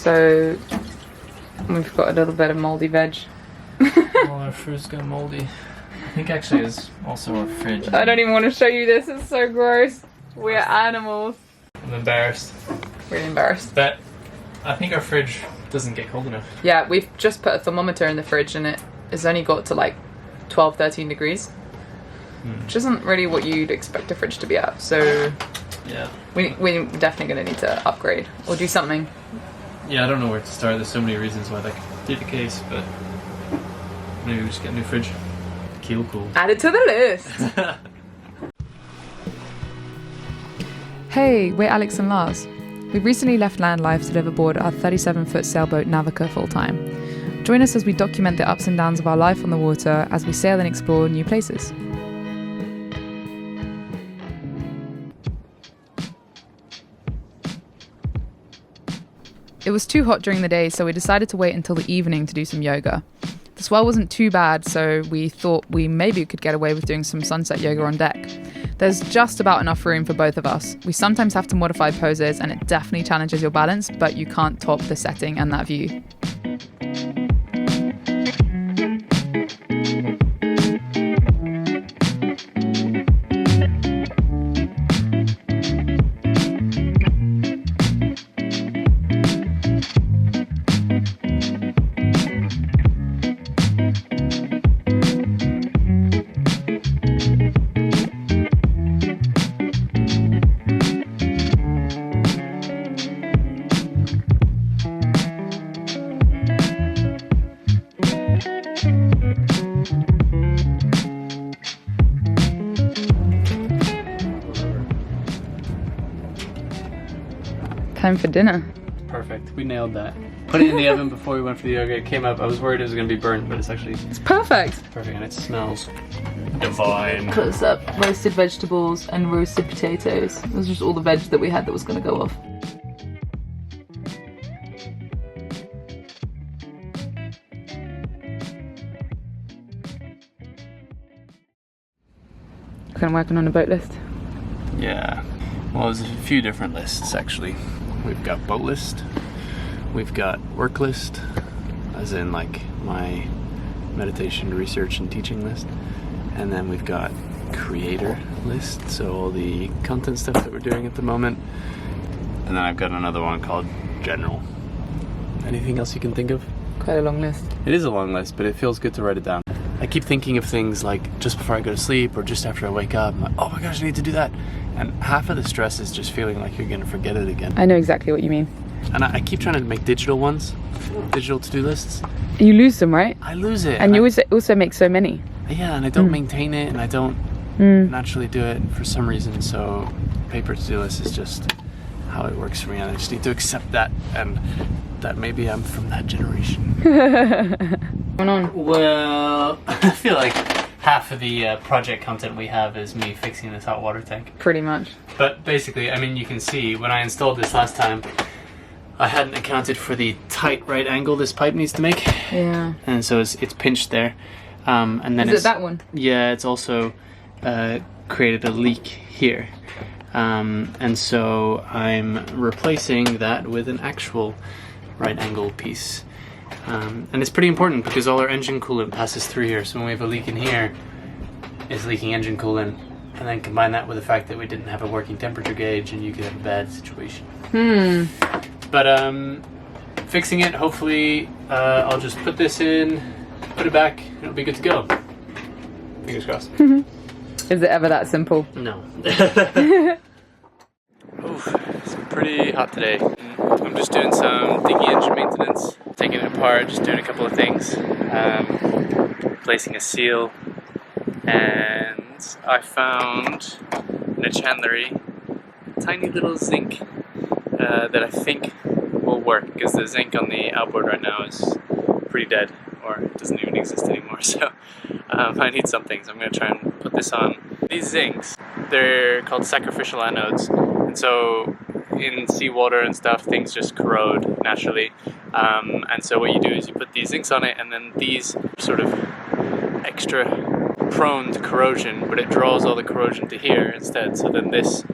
So we've got a little bit of mouldy veg. Well, our fruit's got mouldy. I think actually it's also our fridge. I don't even want to show you this, it's so gross. We're animals. I'm embarrassed. Really embarrassed. But I think our fridge doesn't get cold enough. Yeah, we've just put a thermometer in the fridge and it has only got to like 12, 13 degrees. Which isn't really what you'd expect a fridge to be at, so yeah, we're definitely going to need to upgrade or do something. Yeah, I don't know where to start. There's so many reasons why that could be the case, but maybe we just get a new fridge. Keel cool. Add it to the list! Hey, we're Alex and Lars. We've recently left land life to live aboard our 37-foot sailboat Navika full-time. Join us as we document the ups and downs of our life on the water as we sail and explore new places. It was too hot during the day, so we decided to wait until the evening to do some yoga. The swell wasn't too bad, so we thought we maybe could get away with doing some sunset yoga on deck. There's just about enough room for both of us. We sometimes have to modify poses, and it definitely challenges your balance, but you can't top the setting and that view. Time for dinner. Perfect. We nailed that. Put it in the oven before we went for the yoga. It came up. I was worried it was going to be burnt, but it's Perfect. perfect, and it smells divine. Close up, roasted vegetables and roasted potatoes. It was just all the veg that we had that was going to go off. Kind of working on a boat list. Yeah. Well, there's a few different lists actually. We've got boat list, we've got work list, as in like my meditation, research, and teaching list, and then we've got creator list, so all the content stuff that we're doing at the moment, and then I've got another one called general. Anything else you can think of? Quite a long list. It is a long list, but it feels good to write it down. I keep thinking of things like just before I go to sleep or just after I wake up. I'm like, oh my gosh, I need to do that. And half of the stress is just feeling like you're going to forget it again. I know exactly what you mean. And I keep trying to make digital ones, digital to-do lists. You lose them, right? I lose it. And you also make so many. Yeah, and I don't maintain it, and I don't naturally do it for some reason. So paper to-do list is just how it works for me, and I just need to accept that, and that maybe I'm from that generation. What's going on? Well, I feel like half of the project content we have is me fixing this hot water tank. Pretty much. But basically, I mean, you can see when I installed this last time, I hadn't accounted for the tight right angle this pipe needs to make. Yeah. And so it's pinched there. And then Is it that one? Yeah, it's also created a leak here. And so I'm replacing that with an actual right angle piece. And it's pretty important because all our engine coolant passes through here. So when we have a leak in here, it's leaking engine coolant. And then combine that with the fact that we didn't have a working temperature gauge, and you could have a bad situation. But fixing it, hopefully I'll just put this in, put it back, and it'll be good to go. Fingers crossed. Is it ever that simple? No. Oof, it's pretty hot today. I'm just doing some dinghy engine maintenance, taking it apart, just doing a couple of things, replacing a seal, and I found in a chandlery a tiny little zinc that I think will work, because the zinc on the outboard right now is pretty dead, or doesn't even exist anymore, so I need something, so I'm going to try and put this on. These zincs, they're called sacrificial anodes, and so in seawater and stuff, things just corrode naturally, and so what you do is you put these zincs on it, and then these sort of extra prone to corrosion, but it draws all the corrosion to here instead, so then this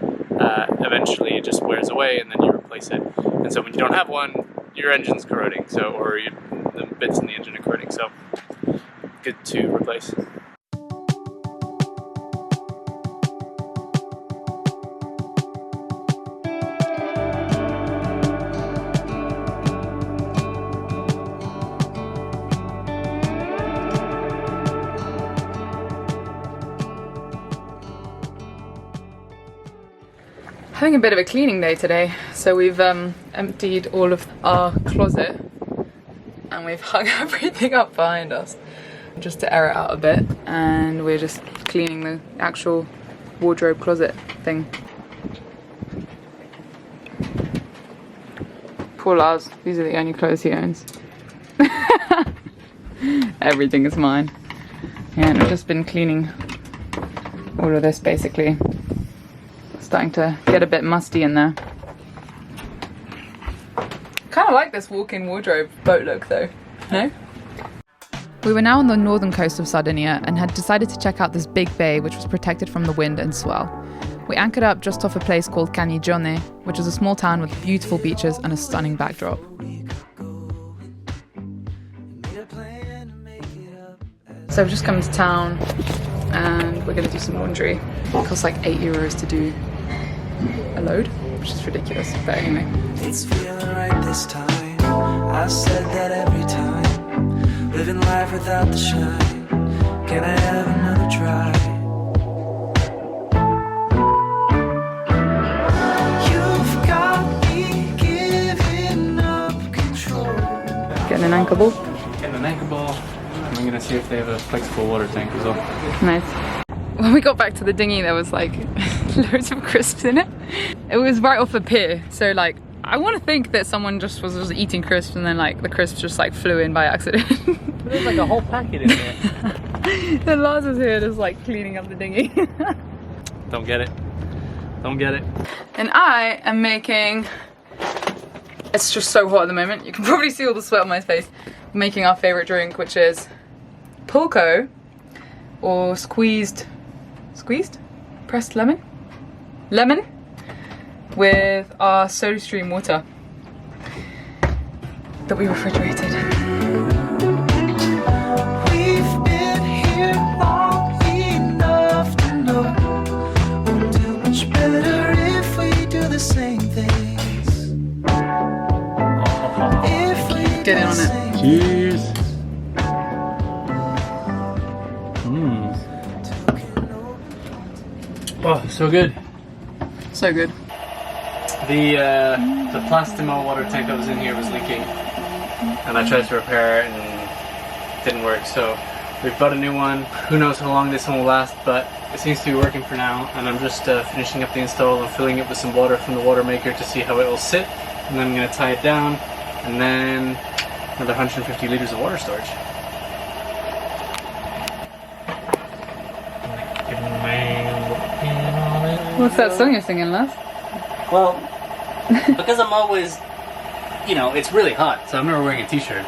eventually just wears away, and then you replace it. And so when you don't have one, your engine's corroding, so the bits in the engine are corroding, so good to replace. Having a bit of a cleaning day today, so we've emptied all of our closet and we've hung everything up behind us just to air it out a bit, and we're just cleaning the actual wardrobe closet thing. Poor Lars, these are the only clothes he owns. Everything is mine. Yeah, and I've just been cleaning all of this basically. Starting to get a bit musty in there. Kind of like this walk-in wardrobe boat look though, no? We were now on the northern coast of Sardinia and had decided to check out this big bay which was protected from the wind and swell. We anchored up just off a place called Cannigione, which is a small town with beautiful beaches and a stunning backdrop. So we've just come to town and we're going to do some laundry. It costs like €8 to do a load, which is ridiculous, but anyway. It's feeling right this time. I said that every time. Living life without the shine. Can I have another try? You've got me giving up control. Getting an anchor ball. Getting an anchor ball. I'm gonna see if they have a flexible water tank as well. Nice. When we got back to the dinghy, there was like loads of crisps in it. It was right off a pier, so like I want to think that someone just was eating crisps and then like the crisps just like flew in by accident. There's like a whole packet in there. And Lars is here just like cleaning up the dinghy. Don't get it. Don't get it. And I am making, it's just so hot at the moment, you can probably see all the sweat on my face, making our favourite drink, which is pulco or squeezed pressed lemon with our soda stream water that we refrigerated. We've been here long enough to know we'll do much better if we do the same things. If we Get in on it. Cheers. Oh, so good. So good. The Plastimo water tank that was in here was leaking, and I tried to repair it and it didn't work. So we've bought a new one. Who knows how long this one will last, but it seems to be working for now. And I'm just finishing up the install and filling it with some water from the water maker to see how it will sit. And then I'm going to tie it down, and then another 150 liters of water storage. What's that song you're singing, Lars? Well, because I'm always, it's really hot, so I'm never wearing a t-shirt.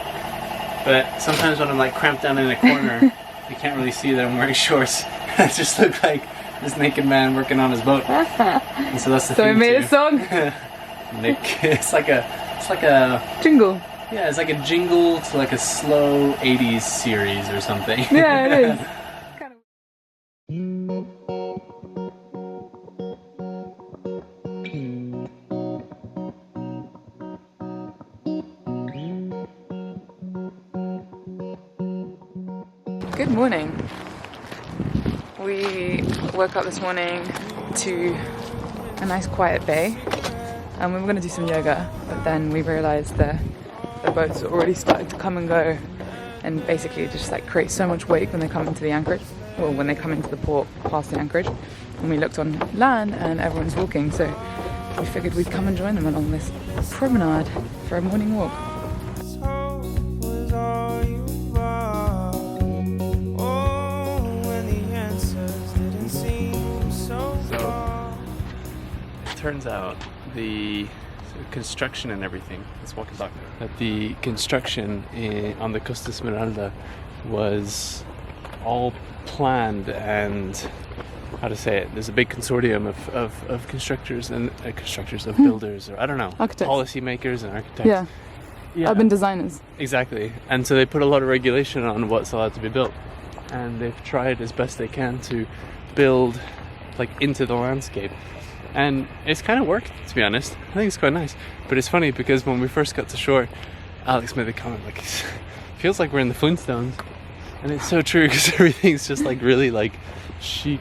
But sometimes when I'm like cramped down in a corner, you can't really see that I'm wearing shorts. I just look like this naked man working on his boat. And so that's the So we theme made too. a song? Nick, it's like a Jingle. yeah, it's like a jingle to like a slow 80s series or something. Yeah, it is. Good morning. We woke up this morning to a nice quiet bay and we were going to do some yoga, but then we realised the boats are already starting to come and go and basically just like create so much wake when they come into the anchorage, or when they come into the port past the anchorage. And we looked on land and everyone's walking, so we figured we'd come and join them along this promenade for a morning walk. Turns out the construction and everything, let's walk back, that the construction on the Costa Smeralda was all planned and, how to say it, there's a big consortium of constructors and builders, or I don't know, Architects. policymakers and architects. Yeah. urban designers. Exactly. And so they put a lot of regulation on what's allowed to be built. And they've tried as best they can to build like into the landscape. And it's kind of worked, to be honest. I think it's quite nice. But it's funny because when we first got to shore, Alex made the comment like, it feels like we're in the Flintstones. And it's so true because everything's just like really like chic,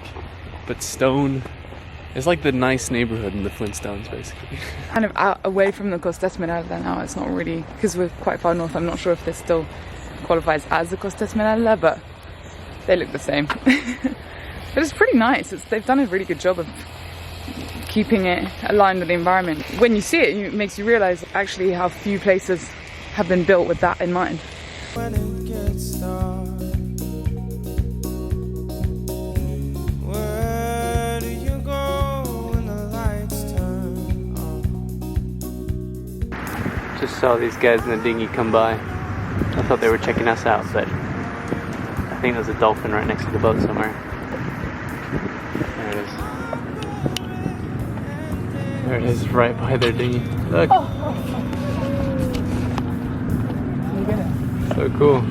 but stone. It's like the nice neighborhood in the Flintstones, basically. Kind of out away from the Costa Esmeralda now. It's not really, because we're quite far north. I'm not sure if this still qualifies as the Costa Esmeralda, but they look the same. But it's pretty nice. They've done a really good job of keeping it aligned with the environment. When you see it, it makes you realise actually how few places have been built with that in mind. When it gets dark, where do you go when the lights turn on? Just saw these guys in the dinghy come by. I thought they were checking us out, but I think there's a dolphin right next to the boat somewhere. There it is. There it is, right by their dinghy. Look. So cool.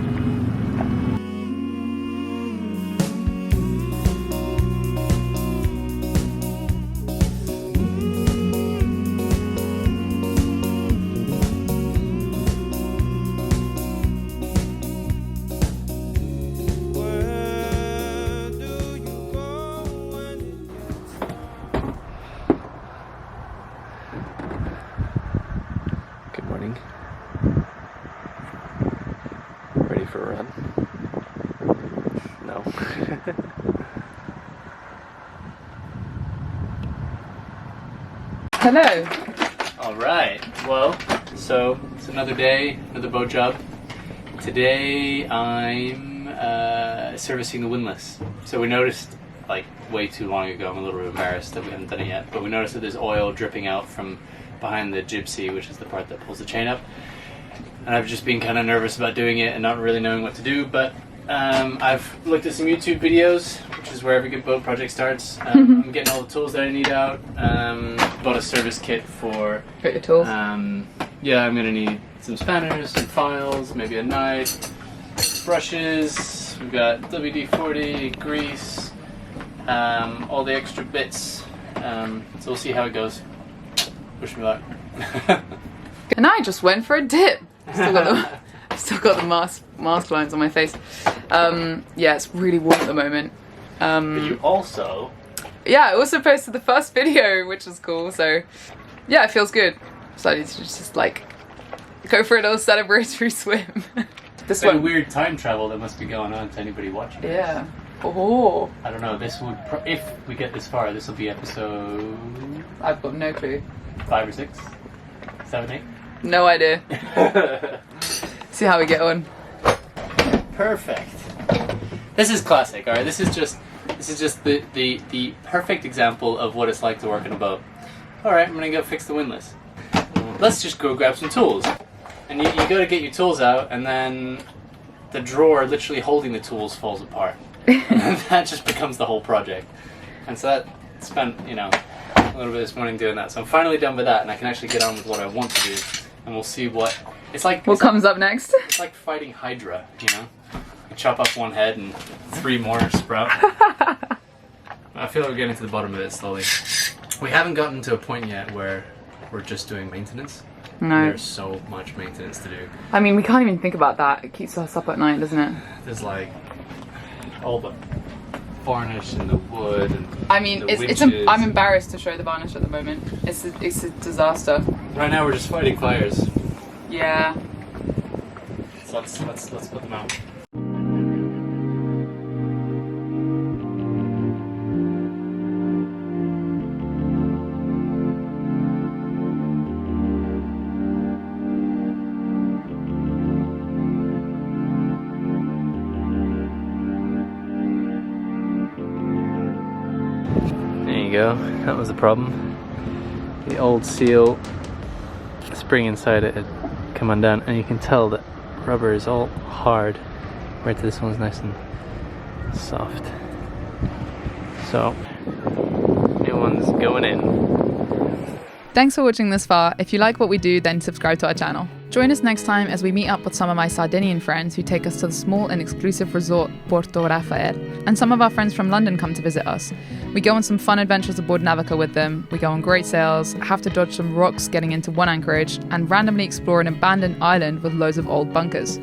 Good morning. Ready for a run? No. Hello. Alright, well, so it's another day, another boat job. Today I'm servicing the windlass. So we noticed, like way too long ago, I'm a little bit embarrassed that we haven't done it yet, but we noticed that there's oil dripping out from behind the gypsy, which is the part that pulls the chain up. And I've just been kind of nervous about doing it and not really knowing what to do, but I've looked at some YouTube videos, which is where every good boat project starts. I'm getting all the tools that I need out. Bought a service kit for... Got your tools? Yeah, I'm going to need some spanners, some files, maybe a knife, brushes. We've got WD-40, grease, all the extra bits. So we'll see how it goes. Wish me luck. And I just went for a dip. I've still got the mask lines on my face. Yeah, it's really warm at the moment. But you also... Yeah, I also posted the first video, which is cool. So yeah, it feels good. So I need to just like go for a little celebratory swim. This It's one. weird time travel that must be going on to anybody watching this. Yeah. Oh. I don't know, this would... if we get this far, this will be episode... I've got no clue. 5 or 6? 7, 8? No idea. See how we get on. Perfect. This is classic, alright? This is just the perfect example of what it's like to work in a boat. Alright, I'm gonna go fix the windlass. Let's just go grab some tools. And you gotta get your tools out, and then the drawer literally holding the tools falls apart. And that just becomes the whole project. And so that spent, you know, a little bit this morning doing that. So I'm finally done with that, and I can actually get on with what I want to do. And we'll see what... It's like... What comes up next? It's like fighting Hydra, you know? You chop off one head and 3 more sprout. I feel like we're getting to the bottom of it slowly. We haven't gotten to a point yet where we're just doing maintenance. No. There's so much maintenance to do. I mean, we can't even think about that. It keeps us up at night, doesn't it? There's like all the varnish and the wood and I mean, the I'm embarrassed to show the varnish at the moment. It's a disaster. Right now we're just fighting fires. Yeah. So let's put them out. Go. That was the problem. The old seal spring inside it had come undone, and you can tell that rubber is all hard, whereas this one's nice and soft. So, new one's going in. Thanks for watching this far. If you like what we do, then subscribe to our channel. Join us next time as we meet up with some of my Sardinian friends who take us to the small and exclusive resort Porto Raffaele. And some of our friends from London come to visit us. We go on some fun adventures aboard Navika with them, we go on great sails, have to dodge some rocks getting into one anchorage, and randomly explore an abandoned island with loads of old bunkers.